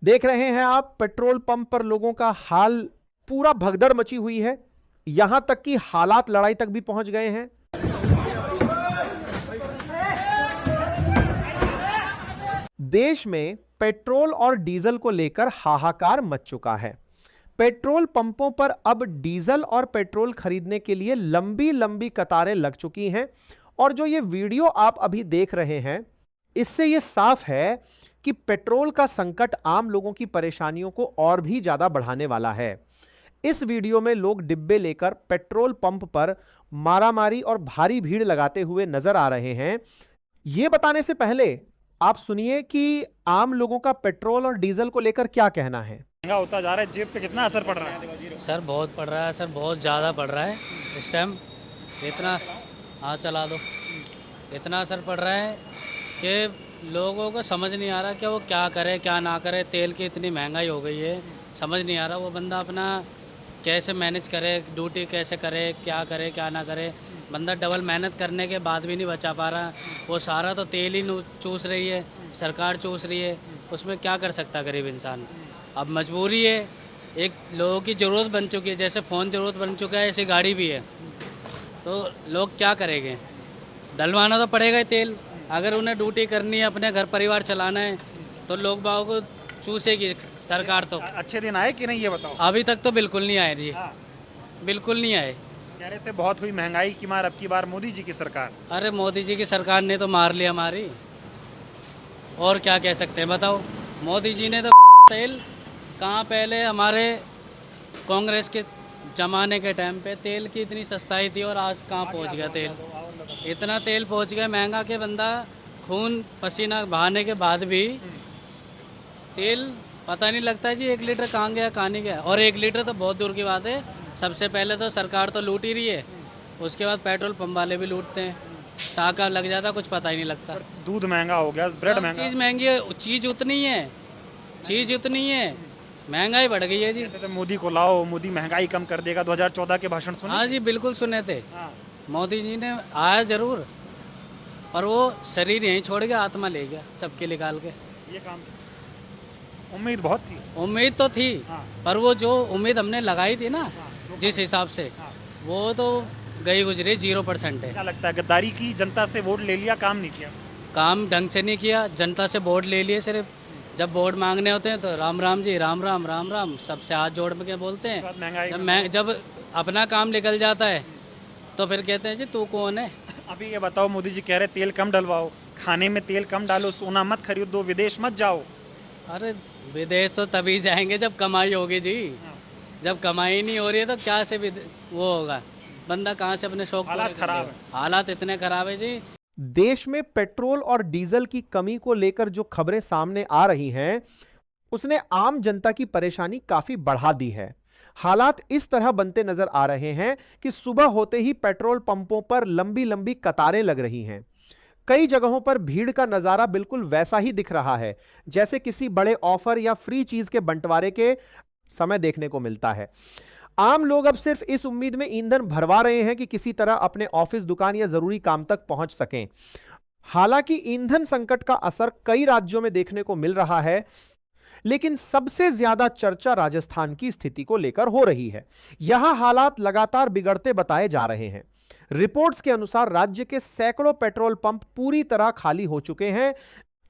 देख रहे हैं आप पेट्रोल पंप पर लोगों का हाल, पूरा भगदड़ मची हुई है। यहां तक कि हालात लड़ाई तक भी पहुंच गए हैं। देश में पेट्रोल और डीजल को लेकर हाहाकार मच चुका है। पेट्रोल पंपों पर अब डीजल और पेट्रोल खरीदने के लिए लंबी लंबी कतारें लग चुकी हैं। और जो ये वीडियो आप अभी देख रहे हैं, इससे यह साफ है कि पेट्रोल का संकट आम लोगों की परेशानियों को और भी ज्यादा बढ़ाने वाला है। इस वीडियो में लोग डिब्बे लेकर पेट्रोल पंप पर मारामारी और भारी भीड़ लगाते हुए नजर आ रहे हैं। यह बताने से पहले आप सुनिए कि आम लोगों का पेट्रोल और डीजल को लेकर क्या कहना है। महंगा होता जा रहा है, जेब पे कितना असर पड़ रहा है? सर बहुत पड़ रहा है सर, बहुत ज़्यादा पड़ रहा है इस टाइम। इतना हाँ चला दो, इतना असर पड़ रहा है कि लोगों को समझ नहीं आ रहा कि वो क्या करे क्या ना करे। तेल की इतनी महंगाई हो गई है, समझ नहीं आ रहा वो बंदा अपना कैसे मैनेज करे, ड्यूटी कैसे करे, क्या करे क्या ना करे। बंदा डबल मेहनत करने के बाद भी नहीं बचा पा रहा। वो सारा तो तेल ही चूस रही है, सरकार चूस रही है, उसमें क्या कर सकता गरीब इंसान। अब मजबूरी है, एक लोगों की ज़रूरत बन चुकी है, जैसे फ़ोन ज़रूरत बन चुका है ऐसी गाड़ी भी है। तो लोग क्या करेंगे, डलवाना तो पड़ेगा ही तेल। अगर उन्हें ड्यूटी करनी है, अपने घर परिवार चलाना है, तो लोग बागों को चूसेगी सरकार। तो अच्छे दिन आए कि नहीं ये बताओ। अभी तक तो बिल्कुल नहीं आए जी, हाँ। बिल्कुल नहीं आए। कह रहे थे बहुत हुई महंगाई की मार, अब की बार मोदी जी की सरकार। अरे मोदी जी की सरकार ने तो मार लिया हमारी, और क्या कह सकते हैं बताओ। मोदी जी ने तो तेल कहाँ, पहले हमारे कांग्रेस के ज़माने के टाइम पे तेल की इतनी सस्ताई थी, और आज कहाँ पहुँच गया तेल। इतना तेल पहुँच गया महंगा कि बंदा खून पसीना बहाने के बाद भी तेल पता नहीं लगता जी 1 लीटर कहाँ गया कहाँ नहीं गया। और 1 लीटर तो बहुत दूर की बात है। सबसे पहले तो सरकार तो लूट ही रही है, उसके बाद पेट्रोल पंप वाले भी लूटते हैं। टाका लग जाता, कुछ पता ही नहीं लगता। दूध महंगा हो गया, ब्रेड महंगा। चीज़ महंगी है, चीज़ उतनी है, चीज़ उतनी है, महंगाई बढ़ गई है जी। कहते थे मोदी को लाओ, मोदी महंगाई कम कर देगा। 2014 के भाषण सुने? हाँ जी बिल्कुल सुने थे। हाँ। मोदी जी ने आया जरूर, पर वो शरीर यहीं छोड़ गया, आत्मा ले गया सबके निकाल के। ये काम उम्मीद बहुत थी। उम्मीद तो थी, हाँ। पर वो जो उम्मीद हमने लगाई थी ना, जिस हिसाब से, हाँ। वो तो गई गुजरी 0% है। क्या लगता है, गद्दारी की? जनता से वोट ले लिया, काम नहीं किया? काम ढंग से नहीं किया, जनता से वोट ले लिए सिर्फ। जब वोट मांगने होते हैं तो राम राम जी, राम राम राम राम, सबसे हाथ जोड़ के बोलते हैं। जब अपना काम निकल जाता है तो फिर कहते हैं जी तू कौन है। अभी ये बताओ, मोदी जी कह रहे तेल कम डलवाओ, खाने में तेल कम डालो, सोना मत खरीदो, विदेश मत जाओ। अरे विदेश तो तभी जाएंगे जब कमाई होगी जी। जब कमाई नहीं हो रही है तो क्या से वो होगा, बंदा कहाँ से अपने शौक। हालात खराब है। हालात इतने खराब है जी। देश में पेट्रोल और डीजल की कमी को लेकर जो खबरें सामने आ रही हैं, उसने आम जनता की परेशानी काफी बढ़ा दी है। हालात इस तरह बनते नजर आ रहे हैं कि सुबह होते ही पेट्रोल पंपों पर लंबी लंबी कतारें लग रही हैं। कई जगहों पर भीड़ का नजारा बिल्कुल वैसा ही दिख रहा है जैसे किसी बड़े ऑफर या फ्री चीज के बंटवारे के समय देखने को मिलता है। आम लोग अब सिर्फ इस उम्मीद में ईंधन भरवा रहे हैं कि किसी तरह अपने ऑफिस, दुकान या जरूरी काम तक पहुंच सकें। हालांकि ईंधन संकट का असर कई राज्यों में देखने को मिल रहा है, लेकिन सबसे ज्यादा चर्चा राजस्थान की स्थिति को लेकर हो रही है। यहां हालात लगातार बिगड़ते बताए जा रहे हैं। रिपोर्ट्स के अनुसार राज्य के सैकड़ों पेट्रोल पंप पूरी तरह खाली हो चुके हैं,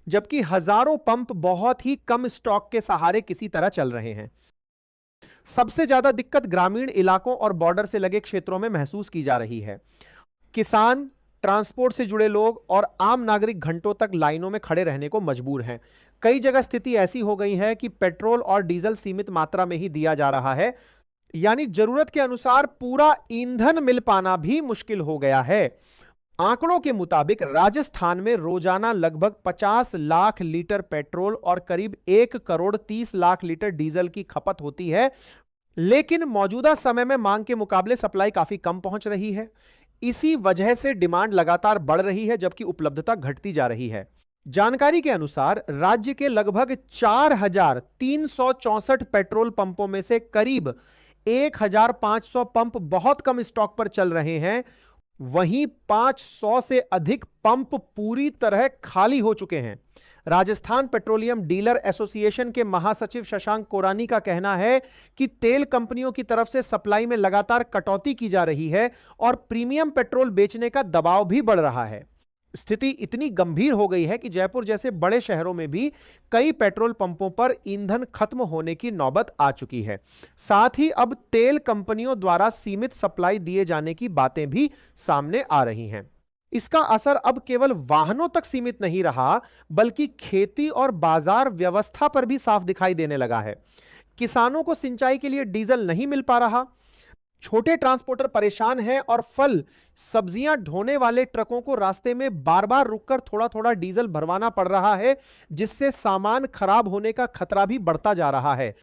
जबकि हजारों पंप बहुत ही कम स्टॉक के सहारे किसी तरह चल रहे हैं। सबसे ज्यादा दिक्कत ग्रामीण इलाकों और बॉर्डर से लगे क्षेत्रों में महसूस की जा रही है। किसान, ट्रांसपोर्ट से जुड़े लोग और आम नागरिक घंटों तक लाइनों में खड़े रहने को मजबूर हैं। कई जगह स्थिति ऐसी हो गई है कि पेट्रोल और डीजल सीमित मात्रा में ही दिया जा रहा है, यानी जरूरत के अनुसार पूरा ईंधन मिल पाना भी मुश्किल हो गया है। आंकड़ों के मुताबिक राजस्थान में रोजाना लगभग 50 लाख लीटर पेट्रोल और करीब 1 करोड़ 30 लाख लीटर डीजल की खपत होती है, लेकिन मौजूदा समय में मांग के मुकाबले सप्लाई काफी कम पहुंच रही है। इसी वजह से डिमांड लगातार बढ़ रही है, जबकि उपलब्धता घटती जा रही है। जानकारी के अनुसार राज्य के लगभग 4,364 पेट्रोल पंपों में से करीब 1,500 पंप बहुत कम स्टॉक पर चल रहे हैं, वहीं 500 से अधिक पंप पूरी तरह खाली हो चुके हैं। राजस्थान पेट्रोलियम डीलर एसोसिएशन के महासचिव शशांक कोरानी का कहना है कि तेल कंपनियों की तरफ से सप्लाई में लगातार कटौती की जा रही है और प्रीमियम पेट्रोल बेचने का दबाव भी बढ़ रहा है। स्थिति इतनी गंभीर हो गई है कि जयपुर जैसे बड़े शहरों में भी कई पेट्रोल पंपों पर ईंधन खत्म होने की नौबत आ चुकी है। साथ ही अब तेल कंपनियों द्वारा सीमित सप्लाई दिए जाने की बातें भी सामने आ रही हैं। इसका असर अब केवल वाहनों तक सीमित नहीं रहा, बल्कि खेती और बाजार व्यवस्था पर भी साफ दिखाई देने लगा है। किसानों को सिंचाई के लिए डीजल नहीं मिल पा रहा, छोटे ट्रांसपोर्टर परेशान हैं और फल सब्जियां ढोने वाले ट्रकों को रास्ते में बार बार रुककर थोड़ा थोड़ा डीजल भरवाना पड़ रहा है, जिससे सामान खराब होने का खतरा भी बढ़ता जा रहा है।